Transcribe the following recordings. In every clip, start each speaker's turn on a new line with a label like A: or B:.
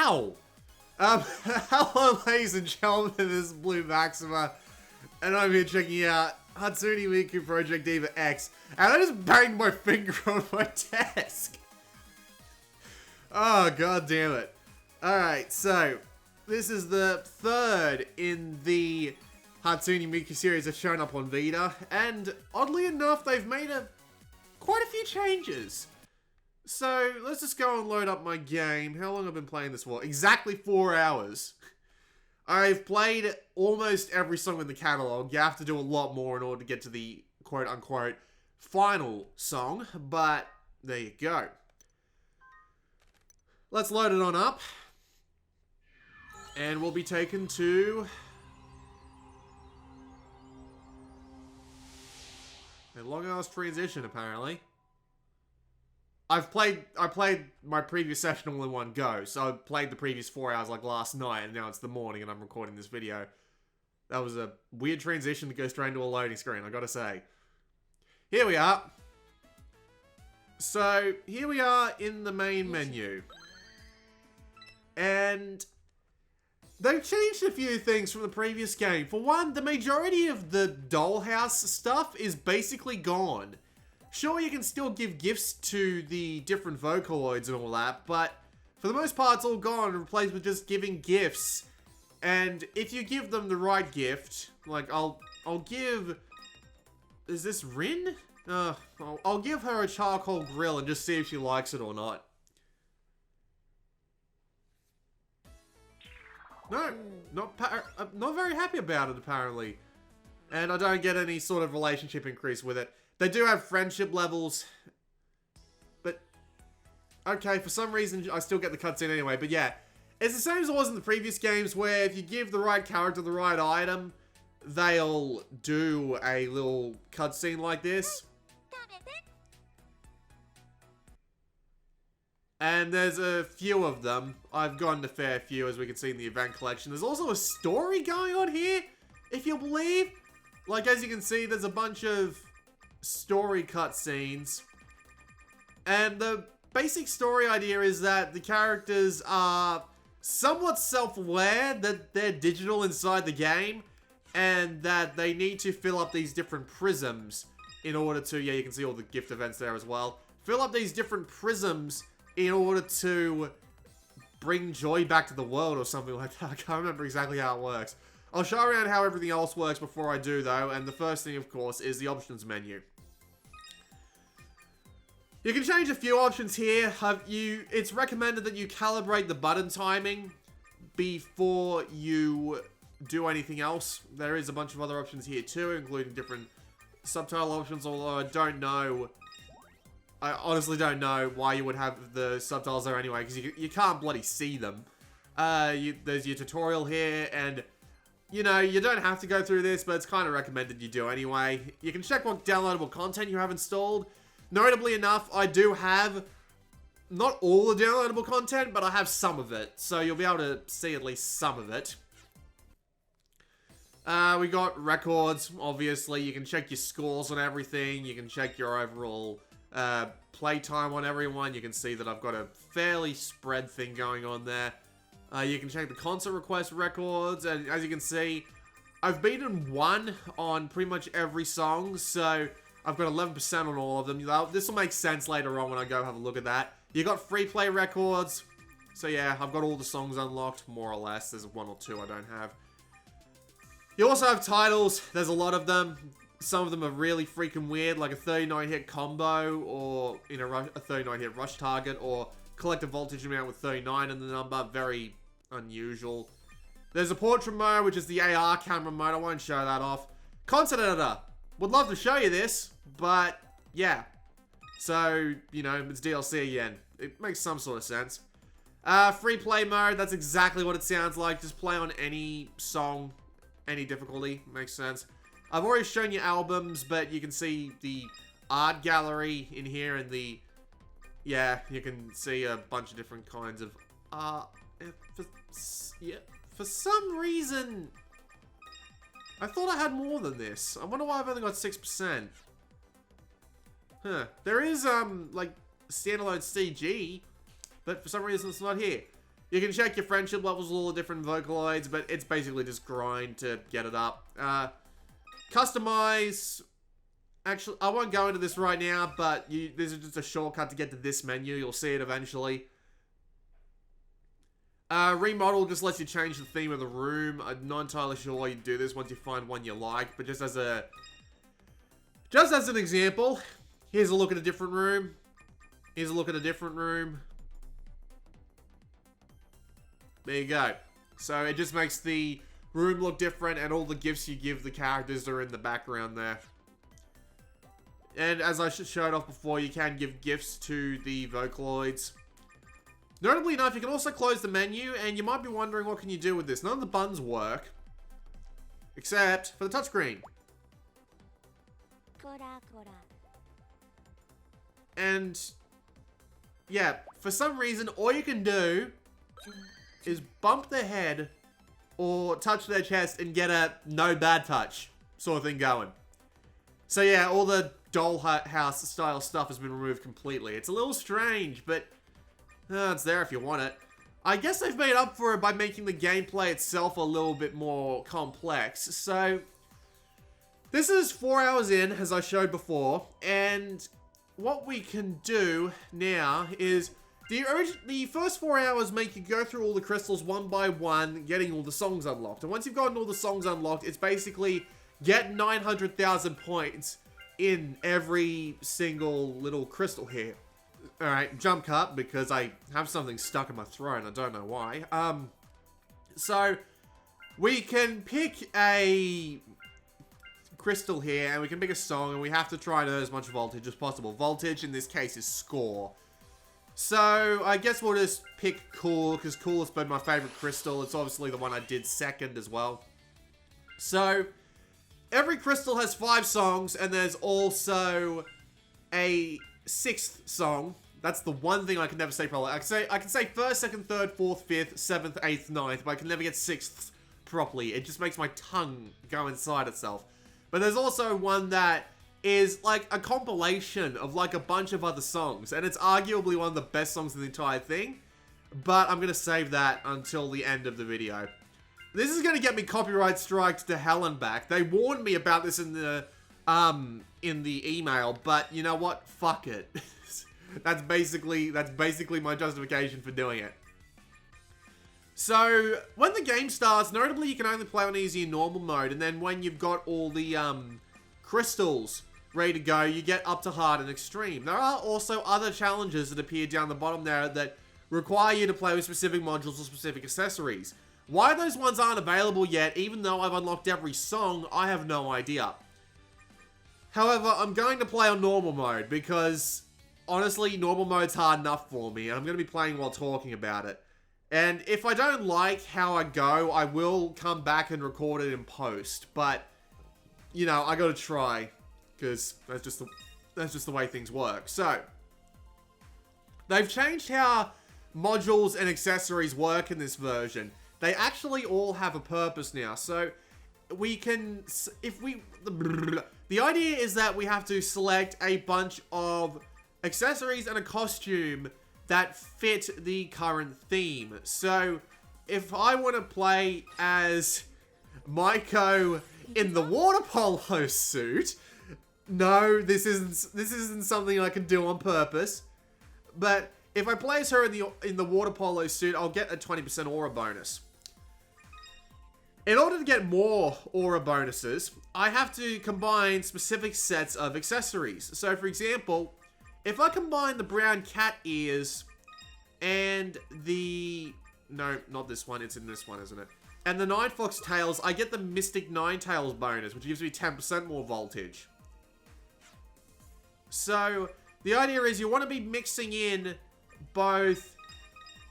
A: Ow! Hello, ladies and gentlemen, this is Blue Maxima, and I'm here checking out Hatsune Miku Project Diva X, and I just banged my finger on my desk. Oh, god damn it. Alright, so, this is the third in the Hatsune Miku series that's shown up on Vita, and oddly enough, they've made quite a few changes. So, let's just go and load up my game. How long have I been playing this for? Exactly 4 hours. I've played almost every song in the catalog. You have to do a lot more in order to get to the quote-unquote final song, but there you go. Let's load it on up. And we'll be taken to a long-ass transition, apparently. I played my previous session all in one go, so I played the previous 4 hours like last night, and now it's the morning and I'm recording this video. That was a weird transition to go straight into a loading screen, I gotta say. Here we are. So, here we are in the main menu. And they've changed a few things from the previous game. For one, the majority of the dollhouse stuff is basically gone. Sure, you can still give gifts to the different Vocaloids and all that, but for the most part, it's all gone and replaced with just giving gifts. And if you give them the right gift, like I'll give... Is this Rin? I'll give her a charcoal grill and just see if she likes it or not. No, I'm not very happy about it, apparently. And I don't get any sort of relationship increase with it. They do have friendship levels, but okay, for some reason I still get the cutscene anyway, but yeah. It's the same as it was in the previous games where if you give the right character the right item, they'll do a little cutscene like this. And there's a few of them. I've gotten a fair few, as we can see in the event collection. There's also a story going on here, if you'll believe. Like, as you can see, there's a bunch of story cutscenes. And the basic story idea is that the characters are somewhat self-aware that they're digital inside the game, and that they need to fill up these different prisms in order to, yeah, you can see all the gift events there as well. Fill up these different prisms in order to bring joy back to the world or something like that. I can't remember exactly how it works. I'll show around how everything else works before I do, though, and the first thing, of course, is the options menu. You can change a few options here. It's recommended that you calibrate the button timing before you do anything else. There is a bunch of other options here too, including different subtitle options, although I don't know. I honestly don't know why you would have the subtitles there anyway, because you can't bloody see them. There's your tutorial here, and you know, you don't have to go through this, but it's kind of recommended you do anyway. You can check what downloadable content you have installed. Notably enough, I do have not all the downloadable content, but I have some of it. So you'll be able to see at least some of it. We got records, obviously. You can check your scores on everything. You can check your overall playtime on everyone. You can see that I've got a fairly spread thing going on there. You can check the concert request records, and as you can see, I've beaten 1 on pretty much every song, so I've got 11% on all of them. This will make sense later on when I go have a look at that. You got free play records, so yeah, I've got all the songs unlocked, more or less. There's 1 or 2 I don't have. You also have titles. There's a lot of them. Some of them are really freaking weird, like a 39-hit combo, or a 39-hit rush target, or collect a voltage amount with 39 in the number. Very unusual. There's a portrait mode, which is the AR camera mode. I won't show that off. Concert editor. Would love to show you this, but yeah. So, you know, it's DLC again. It makes some sort of sense. Free play mode. That's exactly what it sounds like. Just play on any song, any difficulty. Makes sense. I've already shown you albums, but you can see the art gallery in here and the... Yeah, you can see a bunch of different kinds of art. For some reason, I thought I had more than this. I wonder why I've only got 6%. Huh. There is, like, standalone CG, but for some reason it's not here. You can check your friendship levels with all the different Vocaloids, but it's basically just grind to get it up. Customize. Actually, I won't go into this right now, but this is just a shortcut to get to this menu. You'll see it eventually. Remodel just lets you change the theme of the room. I'm not entirely sure why you do this once you find one you like, but just as an example, here's a look at a different room. Here's a look at a different room. There you go. So it just makes the room look different, and all the gifts you give the characters are in the background there. And as I showed off before, you can give gifts to the Vocaloids. Notably enough, you can also close the menu, and you might be wondering what can you do with this. None of the buttons work, except for the touchscreen. And yeah, for some reason, all you can do is bump their head or touch their chest and get a no bad touch sort of thing going. So yeah, all the dollhouse style stuff has been removed completely. It's a little strange, but it's there if you want it. I guess they've made up for it by making the gameplay itself a little bit more complex. So this is 4 hours in, as I showed before, and what we can do now is the first 4 hours make you go through all the crystals one by one, getting all the songs unlocked. And once you've gotten all the songs unlocked, it's basically get 900,000 points in every single little crystal here. Alright, jump cut, because I have something stuck in my throat and I don't know why. So we can pick a crystal here, and we can pick a song, and we have to try and earn as much voltage as possible. Voltage, in this case, is score. So I guess we'll just pick Cool, because Cool has been my favorite crystal. It's obviously the one I did second as well. So every crystal has 5 songs, and there's also a 6th song. That's the one thing I can never say properly. I can say 1st, 2nd, 3rd, 4th, 5th, 7th, 8th, 9th, but I can never get 6th properly. It just makes my tongue go inside itself. But there's also one that is like a compilation of like a bunch of other songs, and it's arguably one of the best songs in the entire thing, but I'm gonna save that until the end of the video. This is gonna get me copyright strikes to hell and back. They warned me about this in the email, but you know what? Fuck it. That's basically my justification for doing it. So, when the game starts, notably you can only play on easy and normal mode, and then when you've got all the crystals ready to go, you get up to hard and extreme. There are also other challenges that appear down the bottom there that require you to play with specific modules or specific accessories. Why those ones aren't available yet, even though I've unlocked every song, I have no idea. However, I'm going to play on normal mode because, honestly, normal mode's hard enough for me, and I'm going to be playing while talking about it. And if I don't like how I go, I will come back and record it in post. But, you know, I gotta try, because that's just the way things work. So, they've changed how modules and accessories work in this version. They actually all have a purpose now. So, we can, the idea is that we have to select a bunch of accessories and a costume that fit the current theme. So, if I want to play as Miku in the water polo suit, no, this isn't something I can do on purpose. But if I play as her in the water polo suit, I'll get a 20% aura bonus. In order to get more aura bonuses, I have to combine specific sets of accessories. So, for example, if I combine the brown cat ears and the... No, not this one. It's in this one, isn't it? And the Nine Fox tails, I get the Mystic Ninetales bonus, which gives me 10% more voltage. So, the idea is you want to be mixing in both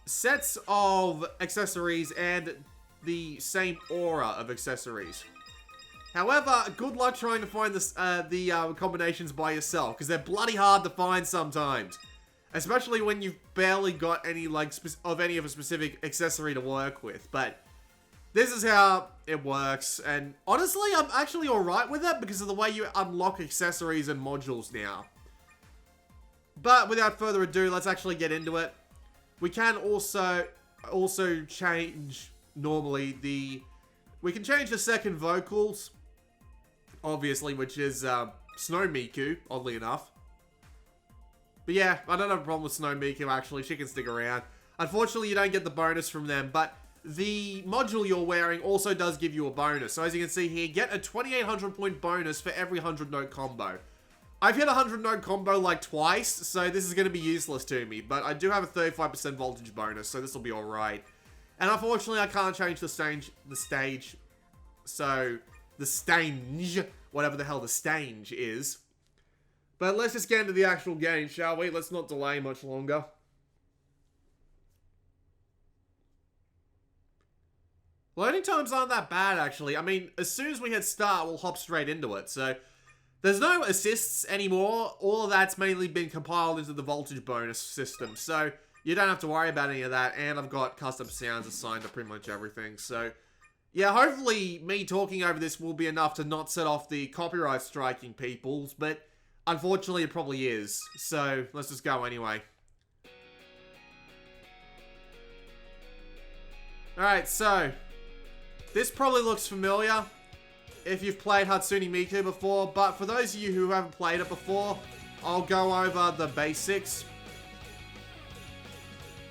A: sets of accessories and the same aura of accessories. However, good luck trying to find this, the combinations by yourself, because they're bloody hard to find sometimes. Especially when you've barely got any, like, any of a specific accessory to work with. But this is how it works, and honestly, I'm actually alright with it because of the way you unlock accessories and modules now. But without further ado, let's actually get into it. We can also... also change normally we can change the second vocals, obviously, which is Snow Miku, oddly enough. But yeah, I don't have a problem with Snow Miku, actually. She can stick around. Unfortunately, you don't get the bonus from them, but the module you're wearing also does give you a bonus. So as you can see here, get a 2800 point bonus for every 100 note combo. I've hit a 100 note combo like twice, so this is going to be useless to me. But I do have a 35% voltage bonus, so this will be alright. And unfortunately, I can't change the stage. So, the stage, whatever the hell the stage is. But let's just get into the actual game, shall we? Let's not delay much longer. Loading times aren't that bad, actually. I mean, as soon as we hit start, we'll hop straight into it. So, there's no assists anymore. All of that's mainly been compiled into the voltage bonus system. So, you don't have to worry about any of that. And I've got custom sounds assigned to pretty much everything. So, yeah, hopefully me talking over this will be enough to not set off the copyright striking peoples. But, unfortunately, it probably is. So, let's just go anyway. Alright, so this probably looks familiar if you've played Hatsune Miku before, but for those of you who haven't played it before, I'll go over the basics.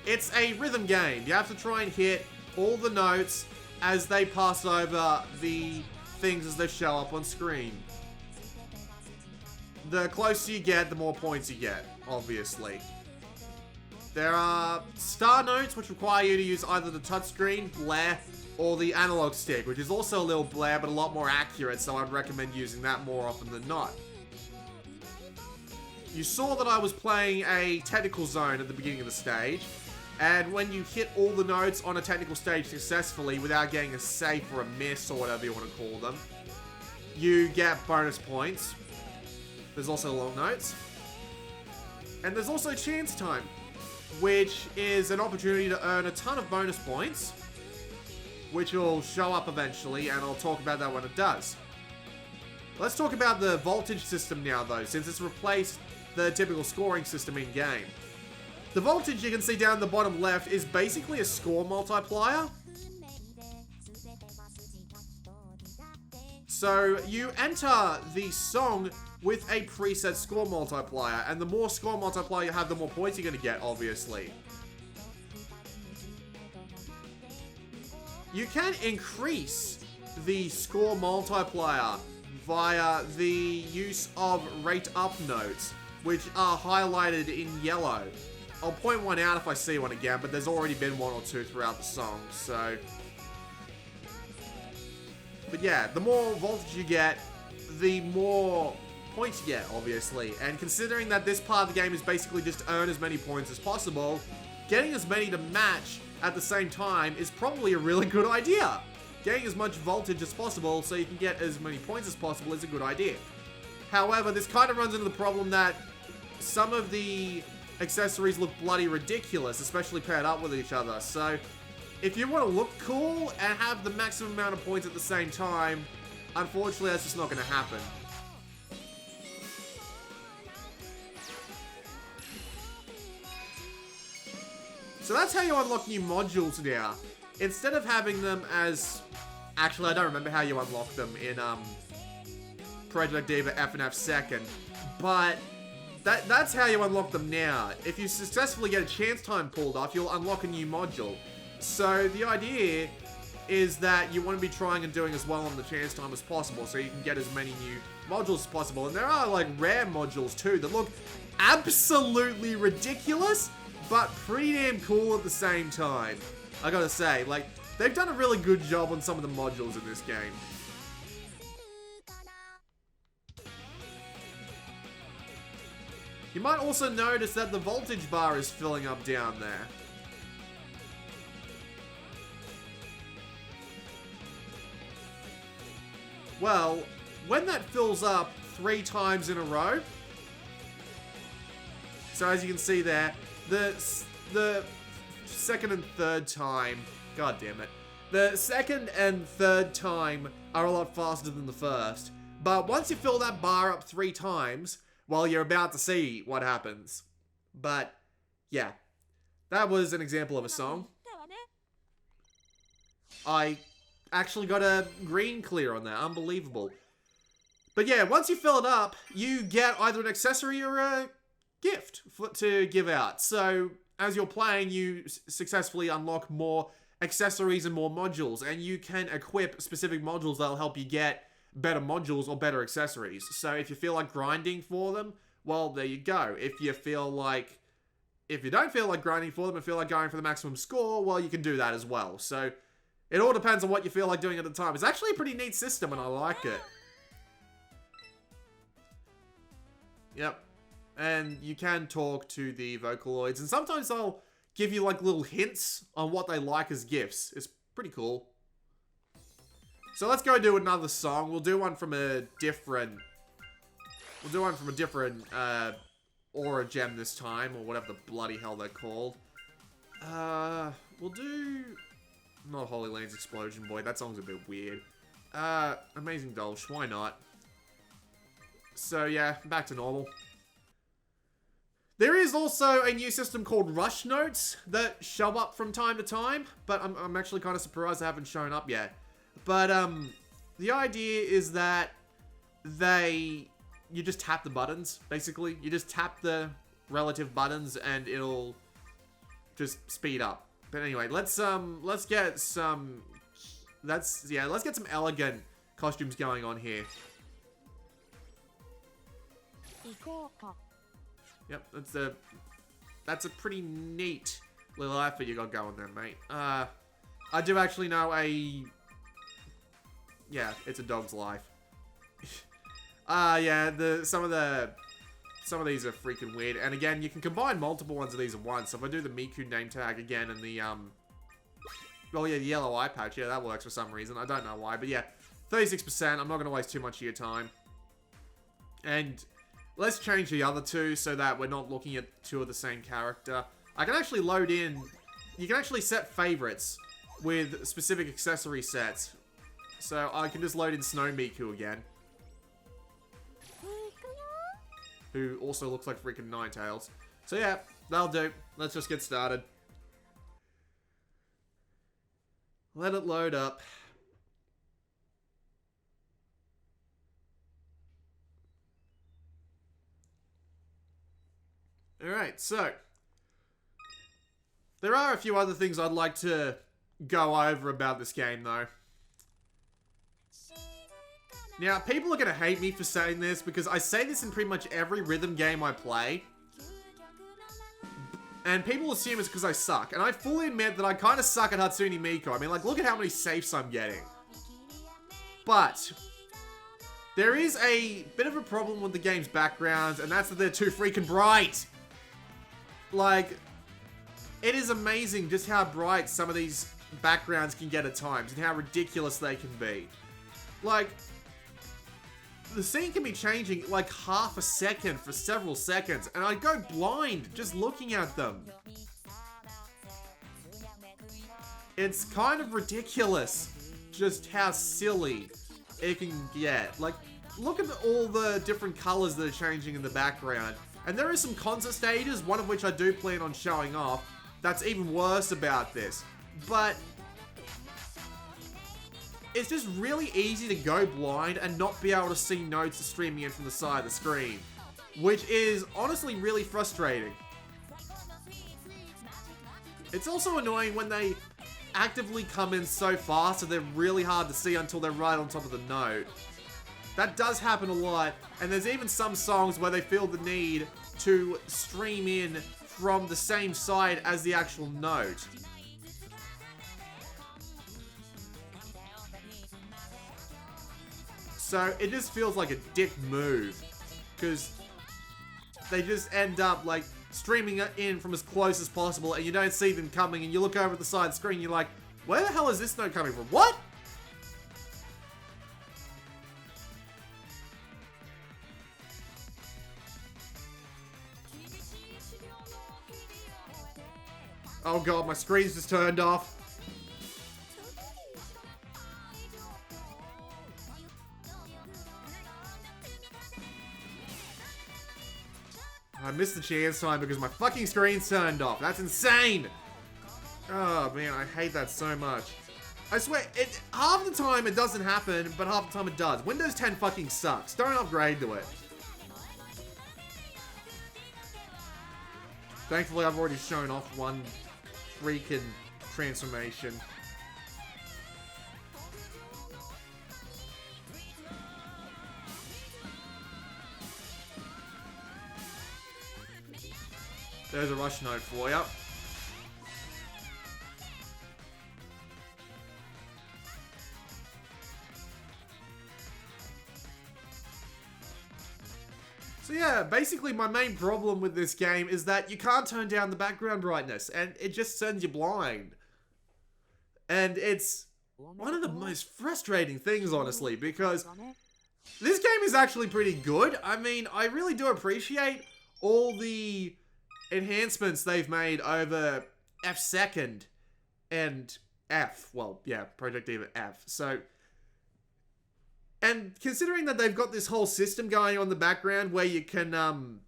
A: It's a rhythm game. You have to try and hit all the notes as they pass over the things as they show up on screen. The closer you get, the more points you get, obviously. There are star notes, which require you to use either the touchscreen, Blair, or the analog stick, which is also a little Blair, but a lot more accurate, so I'd recommend using that more often than not. You saw that I was playing a technical zone at the beginning of the stage, and when you hit all the notes on a technical stage successfully without getting a safe or a miss, or whatever you want to call them, you get bonus points. There's also long notes. And there's also chance time, which is an opportunity to earn a ton of bonus points, which will show up eventually, and I'll talk about that when it does. Let's talk about the voltage system now, though, since it's replaced the typical scoring system in-game. The voltage you can see down the bottom left is basically a score multiplier. So you enter the song with a preset score multiplier, and the more score multiplier you have, the more points you're going to get, obviously. You can increase the score multiplier via the use of rate up notes, which are highlighted in yellow. I'll point one out if I see one again, but there's already been one or two throughout the song, so... But yeah, the more voltage you get, the more points you get, obviously. And considering that this part of the game is basically just earn as many points as possible, getting as many to match at the same time is probably a really good idea. Getting as much voltage as possible so you can get as many points as possible is a good idea. However, this kind of runs into the problem that some of the accessories look bloody ridiculous, especially paired up with each other. So, if you want to look cool and have the maximum amount of points at the same time, unfortunately that's just not going to happen. So that's how you unlock new modules now. Instead of having them as... Actually, I don't remember how you unlock them in Project Diva FNF 2nd. But that's how you unlock them now. If you successfully get a chance time pulled off, you'll unlock a new module. So the idea is that you want to be trying and doing as well on the chance time as possible so you can get as many new modules as possible. And there are like rare modules too that look absolutely ridiculous, but pretty damn cool at the same time. I gotta say, like, they've done a really good job on some of the modules in this game. You might also notice that the voltage bar is filling up down there. Well, when that fills up 3 times in a row, so as you can see there, the second and third time, god damn it, the second and third time are a lot faster than the first. But once you fill that bar up 3 times, well, you're about to see what happens. But, yeah, that was an example of a song. I actually got a green clear on that. Unbelievable. But yeah, once you fill it up, you get either an accessory or a gift to give out. So as you're playing, you successfully unlock more accessories and more modules, and you can equip specific modules that'll help you get better modules or better accessories. So if you feel like grinding for them, well, there you go. If you don't feel like grinding for them and feel like going for the maximum score, well, you can do that as well. So it all depends on what you feel like doing at the time. It's actually a pretty neat system, and I like it. Yep. And you can talk to the Vocaloids, and sometimes they'll give you like little hints on what they like as gifts. It's pretty cool. So let's go do another song. We'll do one from a different Aura Gem this time, or whatever the bloody hell they're called. We'll do not Holy Land's Explosion Boy. That song's a bit weird. Amazing Dolch. Why not? So yeah, back to normal. There is also a new system called Rush Notes that show up from time to time, but I'm actually kind of surprised they haven't shown up yet. But the idea is that you just tap the buttons, basically. You just tap the relative buttons and it'll just speed up. But anyway, let's get some elegant costumes going on here. Yep, that's a pretty neat little outfit you got going there, mate. I do actually know yeah, it's a dog's life. Yeah, some of these are freaking weird. And again, you can combine multiple ones of these at once. So if I do the Miku name tag again and the well, yeah, the yellow eye patch, yeah, that works for some reason. I don't know why, but yeah, 36%. I'm not going to waste too much of your time. And let's change the other two so that we're not looking at two of the same character. I can actually load in... You can actually set favorites with specific accessory sets. So I can just load in Snow Miku again. Who also looks like freaking Ninetales. So yeah, that'll do. Let's just get started. Let it load up. Alright, so there are a few other things I'd like to go over about this game, though. Now, people are going to hate me for saying this, because I say this in pretty much every rhythm game I play. And people assume it's because I suck. And I fully admit that I kind of suck at Hatsune Miku. I mean, like, look at how many safes I'm getting. But there is a bit of a problem with the game's backgrounds, and that's that they're too freaking bright. Like, it is amazing just how bright some of these backgrounds can get at times, and how ridiculous they can be. Like, the scene can be changing like half a second for several seconds, and I go blind just looking at them. It's kind of ridiculous just how silly it can get. Like, look at all the different colors that are changing in the background. And there are some concert stages, one of which I do plan on showing off, that's even worse about this. But it's just really easy to go blind and not be able to see notes streaming in from the side of the screen, which is honestly really frustrating. It's also annoying when they actively come in so fast that they're really hard to see until they're right on top of the note. That does happen a lot, and there's even some songs where they feel the need to stream in from the same side as the actual note. So it just feels like a dick move, because they just end up like streaming in from as close as possible, and you don't see them coming, and you look over at the side of the screen, and you're like, where the hell is this note coming from? What? Oh god, my screen's just turned off. I missed the chance time because my fucking screen's turned off. That's insane! Oh man, I hate that so much. I swear, half the time it doesn't happen, but half the time it does. Windows 10 fucking sucks. Don't upgrade to it. Thankfully, I've already shown off one freaking transformation. There's a rush note for you. So yeah, basically my main problem with this game is that you can't turn down the background brightness, and it just sends you blind. And it's one of the most frustrating things, honestly, because this game is actually pretty good. I mean, I really do appreciate all the enhancements they've made over F2 and F. Well, yeah, Project Diva F. So... And considering that they've got this whole system going on in the background where you can earn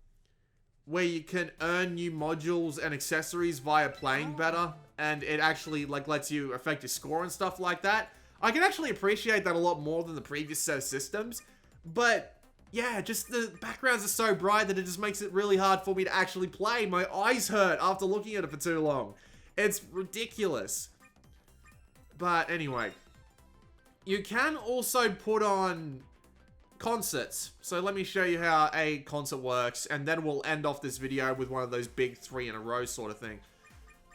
A: new modules and accessories via playing better, and it actually like lets you affect your score and stuff like that, I can actually appreciate that a lot more than the previous set of systems. But yeah, just the backgrounds are so bright that it just makes it really hard for me to actually play. My eyes hurt after looking at it for too long. It's ridiculous. But anyway. You can also put on concerts. So let me show you how a concert works, and then we'll end off this video with one of those big 3 in a row sort of thing.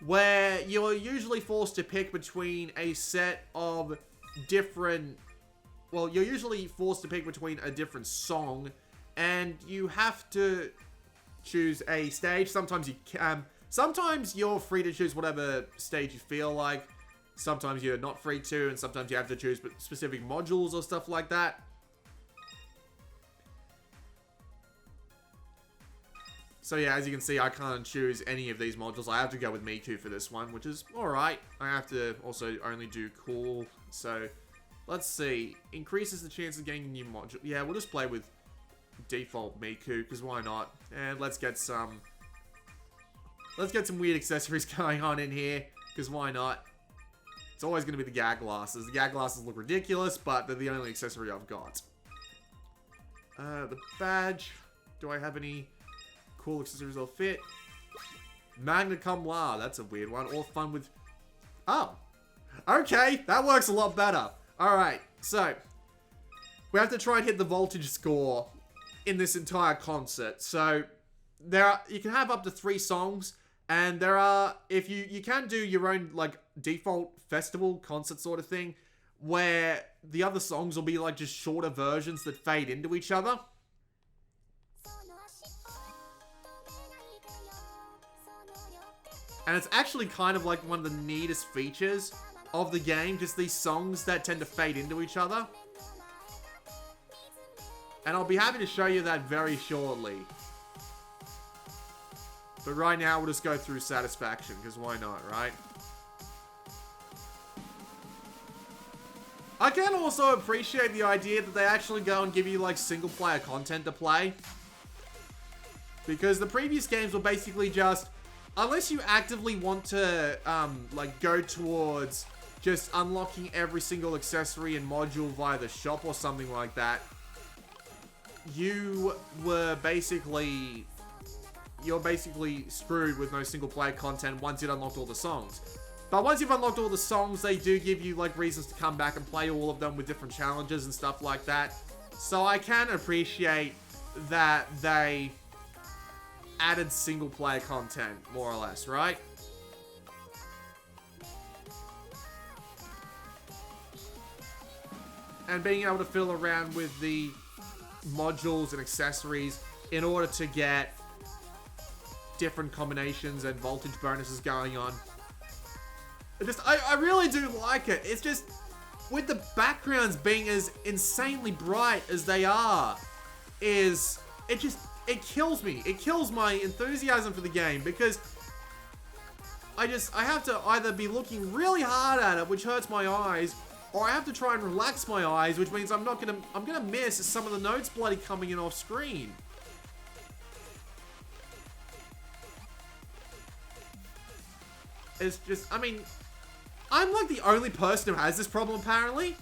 A: Where you're usually forced to pick between a set of different... Well, you're usually forced to pick between a different song, and you have to choose a stage. Sometimes you can... Sometimes you're free to choose whatever stage you feel like. Sometimes you're not free to, and sometimes you have to choose specific modules or stuff like that. So yeah, as you can see, I can't choose any of these modules. I have to go with Miku for this one, which is alright. I have to also only do cool. So, let's see. Increases the chance of getting a new module. Yeah, we'll just play with default Miku, because why not? And let's get some weird accessories going on in here, because why not? It's always going to be the gag glasses. The gag glasses look ridiculous, but they're the only accessory I've got. The badge. Do I have any cool accessories that'll fit? Magna cum laude. That's a weird one. All fun with... Oh. Okay. That works a lot better. Alright. So. We have to try and hit the voltage score in this entire concert. So. You can have up to 3 songs. And there are... If you can do your own, like, default festival concert sort of thing, where the other songs will be like just shorter versions that fade into each other. And it's actually kind of like one of the neatest features of the game, just these songs that tend to fade into each other. And I'll be happy to show you that very shortly. But right now we'll just go through Satisfaction, because why not, right? I can also appreciate the idea that they actually go and give you, like, single-player content to play. Because the previous games were basically just... Unless you actively want to, like, go towards just unlocking every single accessory and module via the shop or something like that, you're basically screwed with no single-player content once you've unlocked all the songs. But once you've unlocked all the songs, they do give you, like, reasons to come back and play all of them with different challenges and stuff like that. So I can appreciate that they added single-player content, more or less, right? And being able to fiddle around with the modules and accessories in order to get different combinations and voltage bonuses going on. I really do like it. It's just, with the backgrounds being as insanely bright as they are, it kills me. It kills my enthusiasm for the game, because I have to either be looking really hard at it, which hurts my eyes, or I have to try and relax my eyes, which means I'm gonna miss some of the notes bloody coming in off screen. It's just, I mean, I'm like the only person who has this problem, apparently.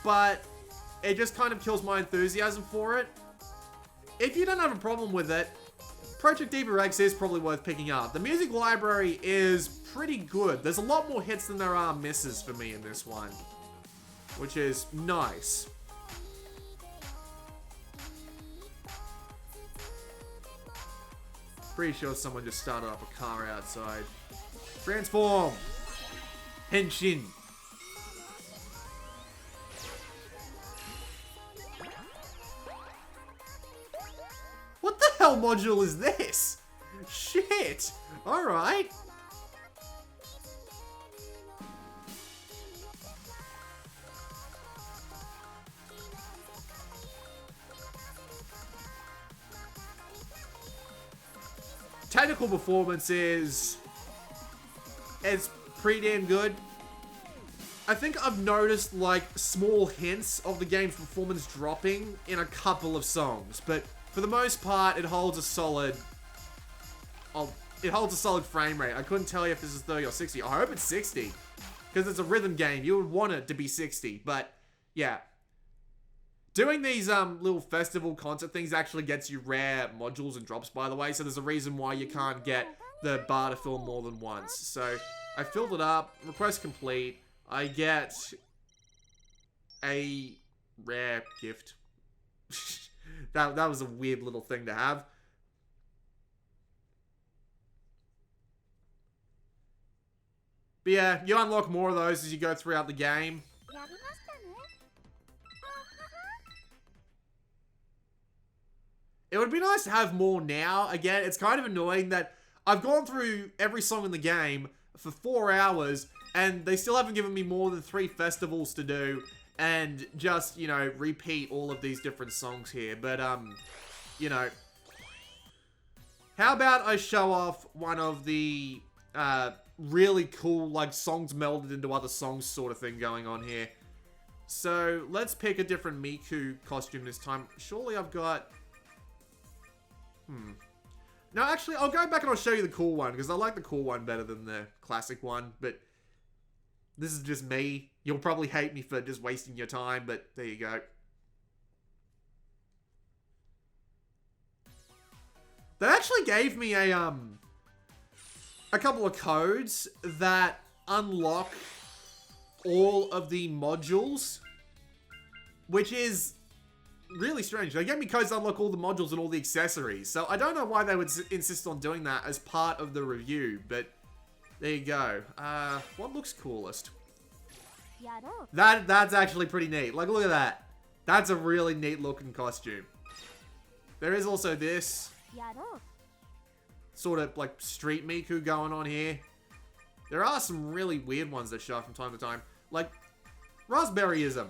A: But it just kind of kills my enthusiasm for it. If you don't have a problem with it, Project Diva X is probably worth picking up. The music library is pretty good. There's a lot more hits than there are misses for me in this one, which is nice. Pretty sure someone just started up a car outside. Transform! Henshin! What the hell module is this? Shit! Alright. Technical performance is pretty damn good. I think I've noticed like small hints of the game's performance dropping in a couple of songs, but for the most part, it holds a solid frame rate. I couldn't tell you if this is 30 or 60. I hope it's 60, because it's a rhythm game. You would want it to be 60, but yeah. Doing these little festival concert things actually gets you rare modules and drops, by the way, so there's a reason why you can't get the bar to fill more than once. So I filled it up, request complete. I get a rare gift. That was a weird little thing to have. But yeah, you unlock more of those as you go throughout the game. It would be nice to have more now. Again, it's kind of annoying that I've gone through every song in the game for 4 hours, and they still haven't given me more than 3 festivals to do, and just, you know, repeat all of these different songs here. But, you know, how about I show off one of the, really cool, like, songs melded into other songs sort of thing going on here. So, let's pick a different Miku costume this time. Surely I've got... No, actually, I'll go back and I'll show you the cool one, because I like the cool one better than the classic one, but this is just me. You'll probably hate me for just wasting your time, but there you go. They actually gave me a couple of codes that unlock all of the modules, which is really strange. They gave me codes to unlock all the modules and all the accessories, so I don't know why they would insist on doing that as part of the review, but there you go. What looks coolest? That's actually pretty neat. Like, look at that. That's a really neat looking costume. There is also this sort of like street Miku going on here. There are some really weird ones that show up from time to time, like Raspberryism.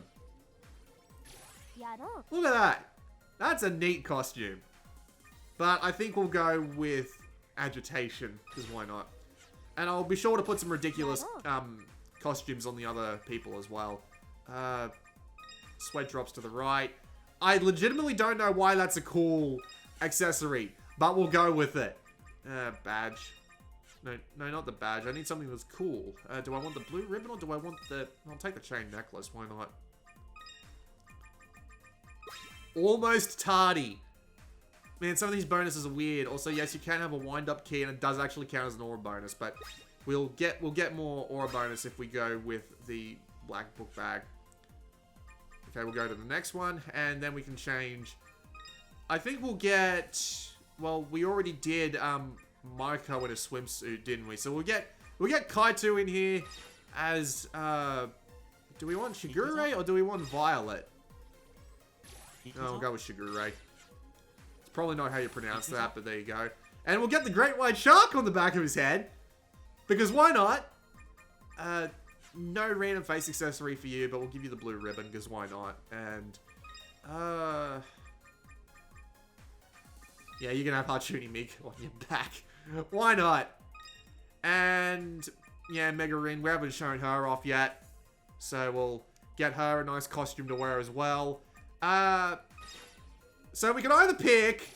A: Look at that. That's a neat costume. But I think we'll go with agitation, because why not? And I'll be sure to put some ridiculous costumes on the other people as well. Sweat drops to the right. I legitimately don't know why that's a cool accessory, but we'll go with it. Badge. No, not the badge. I need something that's cool. Do I want the blue ribbon or do I want the... I'll take the chain necklace. Why not? Almost tardy. Man, some of these bonuses are weird. Also, yes, you can have a wind-up key, and it does actually count as an aura bonus, but we'll get more aura bonus if we go with the black book bag. Okay, we'll go to the next one, and then we can change. I think we'll get... Well, we already did Miku in a swimsuit, didn't we? So we'll get Kaito in here as... do we want Shigure or do we want Violet? Oh, we'll go with Shigure. It's probably not how you pronounce that, but there you go. And we'll get the Great White Shark on the back of his head. Because why not? No random face accessory for you, but we'll give you the blue ribbon, because why not? And, yeah, you're gonna have Hatsune Miku on your back. Why not? And, yeah, Mega Rin, we haven't shown her off yet. So we'll get her a nice costume to wear as well. So we can either pick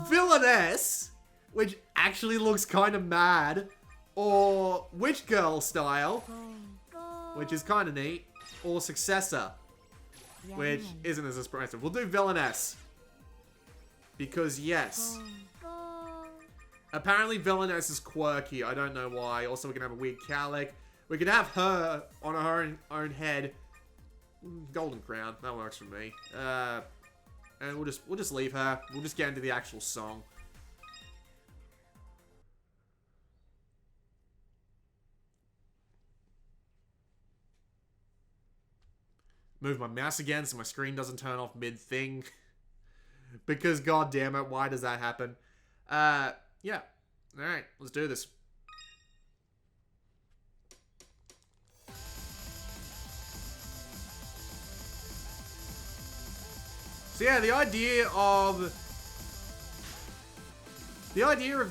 A: Villainess, which actually looks kind of mad, or Witch Girl style, which is kind of neat, or Successor, which isn't as expressive. We'll do Villainess. Because, yes. Apparently, Villainess is quirky. I don't know why. Also, we can have a weird cowlick. We can have her on her own head. Golden crown. That works for me. And we'll just leave her. We'll just get into the actual song. Move my mouse again so my screen doesn't turn off mid-thing. Because, god damn it, why does that happen? Yeah. Alright, let's do this. So yeah, the idea of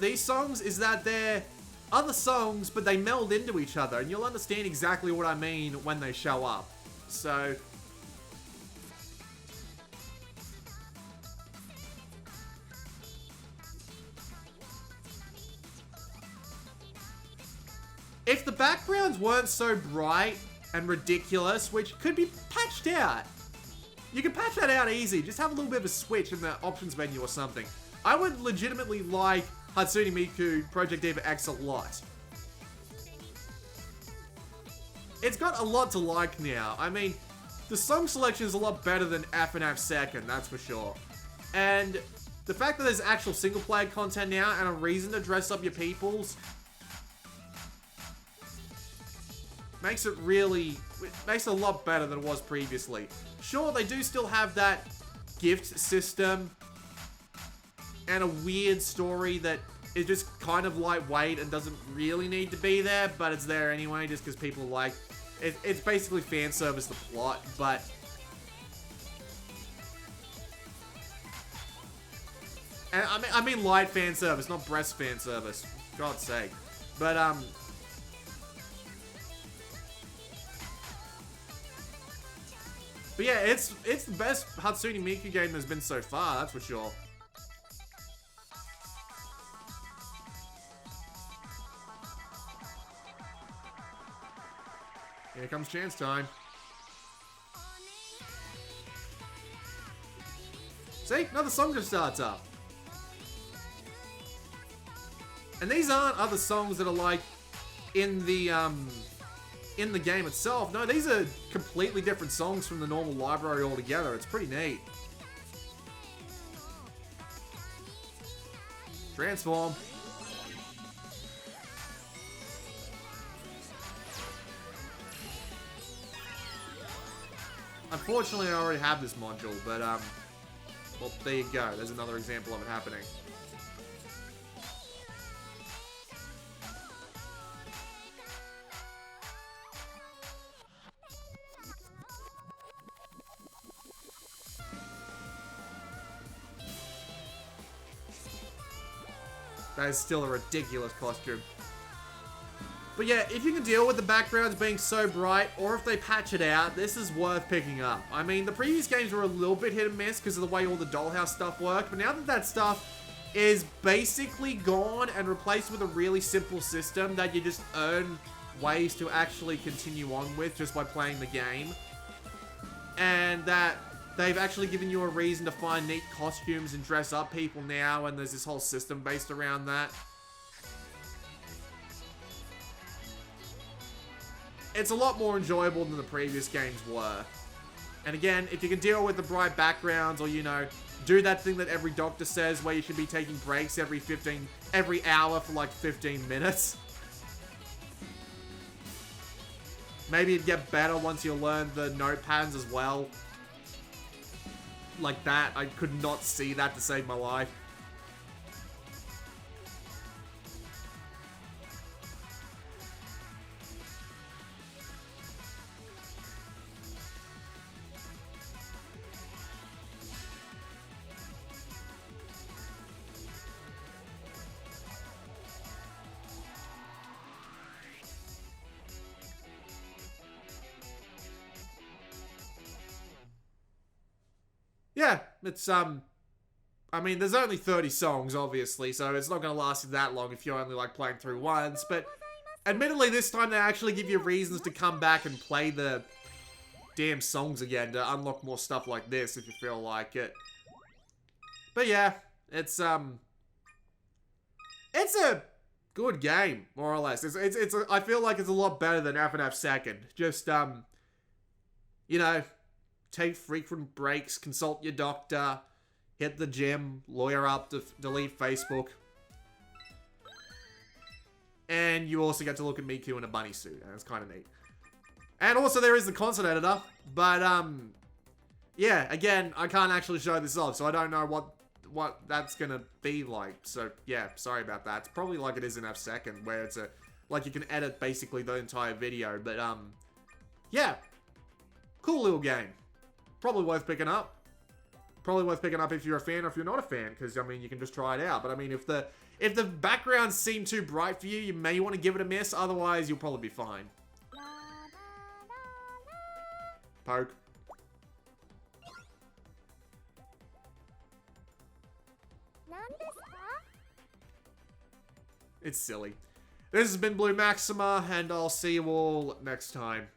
A: these songs is that they're other songs, but they meld into each other, and you'll understand exactly what I mean when they show up. So if the backgrounds weren't so bright and ridiculous, which could be patched out, you can patch that out easy. Just have a little bit of a switch in the options menu or something. I would legitimately like Hatsune Miku Project Diva X a lot. It's got a lot to like now. I mean, the song selection is a lot better than F and F Second, that's for sure. And the fact that there's actual single player content now and a reason to dress up your peoples makes it a lot better than it was previously. Sure, they do still have that gift system and a weird story that is just kind of lightweight and doesn't really need to be there, but it's there anyway just because people like it. It's basically fan service, the plot, but and I mean light fan service, not breast fan service. God's sake. But yeah, it's the best Hatsune Miku game there's been so far, that's for sure. Here comes chance time. See? Another song just starts up. And these aren't other songs that are like in the game itself. No, these are completely different songs from the normal library altogether. It's pretty neat. Transform. Unfortunately, I already have this module, but, well, there you go. There's another example of it happening. That is still a ridiculous costume. But yeah, if you can deal with the backgrounds being so bright, or if they patch it out, this is worth picking up. I mean, the previous games were a little bit hit and miss because of the way all the Dollhouse stuff worked, but now that that stuff is basically gone and replaced with a really simple system that you just earn ways to actually continue on with just by playing the game, and that they've actually given you a reason to find neat costumes and dress up people now, and there's this whole system based around that. It's a lot more enjoyable than the previous games were. And again, if you can deal with the bright backgrounds, or, you know, do that thing that every doctor says where you should be taking breaks every hour for like 15 minutes. Maybe it'd get better once you learn the note patterns as well. Like that, I could not see that to save my life. Yeah, it's, I mean, there's only 30 songs, obviously, so it's not going to last you that long if you're only, like, playing through once, but Admittedly, this time they actually give you reasons to come back and play the damn songs again to unlock more stuff like this if you feel like it. But yeah, it's a good game, more or less. I feel like it's a lot better than FNF Second. Just, you know, take frequent breaks, consult your doctor, hit the gym, lawyer up, delete Facebook. And you also get to look at Miku in a bunny suit, and it's kind of neat. And also there is the concert editor, but, yeah, again, I can't actually show this off, so I don't know what that's gonna be like. So, yeah, sorry about that. It's probably like it is in F2, where it's like you can edit basically the entire video, but, yeah. Cool little game. Probably worth picking up. Probably worth picking up if you're a fan or if you're not a fan, because, I mean, you can just try it out. But, I mean, if the backgrounds seem too bright for you, you may want to give it a miss. Otherwise, you'll probably be fine. Poke. It's silly. This has been Blue Maxima, and I'll see you all next time.